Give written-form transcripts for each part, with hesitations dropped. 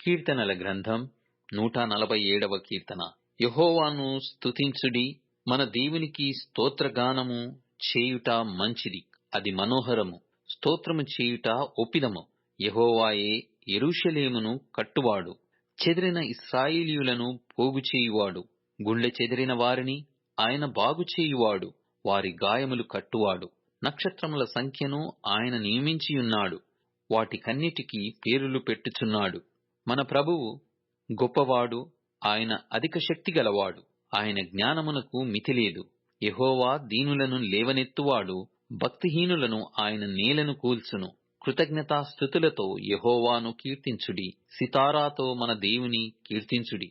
కీర్తనల గ్రంథం 147వ కీర్తన. యెహోవాను స్తుతించుడి, మన దేవునికి స్తోత్రగానము చేయుట మంచిది, అది మనోహరము. స్తోత్రము చేయుట ఒప్పిదము. యెహోవాయే యెరూషలేమును కట్టువాడు, చెదిరిన ఇశ్రాయేలీయులను పోగు చేయువాడు. గుండె చెదిరిన వారిని ఆయన బాగు చేయువాడు, వారి గాయములు కట్టువాడు. నక్షత్రముల సంఖ్యను ఆయన నియమించియున్నాడు, వాటికన్నిటికీ పేరులు పెట్టుచున్నాడు. మన ప్రభువు గొప్పవాడు, ఆయన అధిక శక్తి గలవాడు, ఆయన జ్ఞానమునకు మితిలేదు. యెహోవా దీనులను లేవనెత్తువాడు, భక్తిహీనులను ఆయన నేలను కూల్చును. కృతజ్ఞతాస్తుతులతో యెహోవాను కీర్తించుడి, సితారాతో మన దేవుని కీర్తించుడి.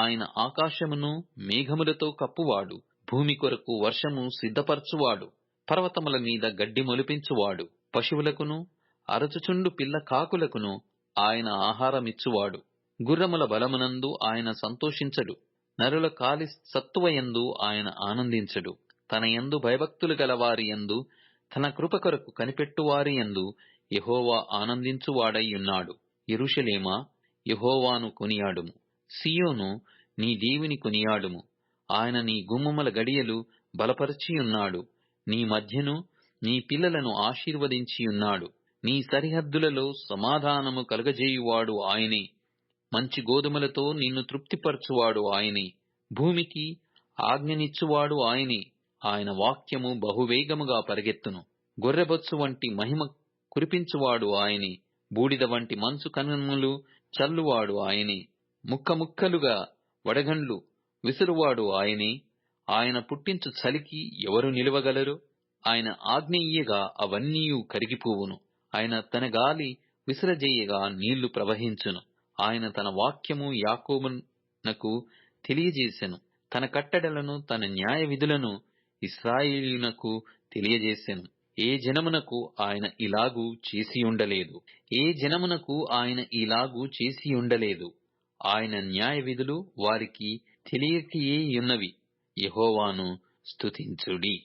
ఆయన ఆకాశమును మేఘములతో కప్పువాడు, భూమి కొరకు వర్షము సిద్ధపరచువాడు, పర్వతముల మీద గడ్డి మొలిపించువాడు. పశువులకును అరచుచుండు పిల్ల కాకులకును ఆయన ఆహారమిచ్చువాడు. గుర్రముల బలమునందు ఆయన సంతోషించడు, నరుల కాలి సత్తువయందు ఆయన ఆనందించడు. తన యందు భయభక్తులు గలవారి యందు, తన కృప కొరకు కనిపెట్టువారి యందు యెహోవా ఆనందించువాడైయున్నాడు. యెరూషలేమా, యెహోవాను కొనియాడుము. సీయోను, నీ దేవుని కొనియాడుము. ఆయన నీ గుమ్మముల గడియలు బలపరచియున్నాడు. నీ మధ్యను నీ పిల్లలను ఆశీర్వదించియున్నాడు. నీ సరిహద్దులలో సమాధానము కలుగజేయువాడు ఆయనే. మంచి గోధుమలతో నిన్ను తృప్తిపరచువాడు ఆయనే. భూమికి ఆజ్ఞనిచ్చువాడు ఆయనే. ఆయన వాక్యము బహువేగముగా పరిగెత్తును. గొర్రెబొచ్చు వంటి మహిమ కురిపించువాడు ఆయనే. బూడిద వంటి మంచు కణములు చల్లువాడు ఆయనే. ముక్క ముక్కలుగా వడగండ్లు విసురువాడు ఆయనే. ఆయన పుట్టించు చలికి ఎవరు నిలువగలరు? ఆయన ఆజ్ఞ ఇయ్యగా అవన్నీయు కరిగిపోవును. ఆయన తన గాలి విసరజేయగా నీళ్లు ప్రవహించును. ఆయన తన వాక్యము యాకోబునకు తెలియజేసెను, తన కట్టడలను తన న్యాయ విధులను ఇశ్రాయేలీయునకు తెలియజేసెను. ఏ జనమునకు ఆయన ఇలాగూ చేసియుండలేదు, ఏ జనమునకు ఆయన ఇలాగూ చేసియుండలేదు. ఆయన న్యాయ విధులు వారికి తెలియకయే యున్నవి. యెహోవాను స్తుతించుడి.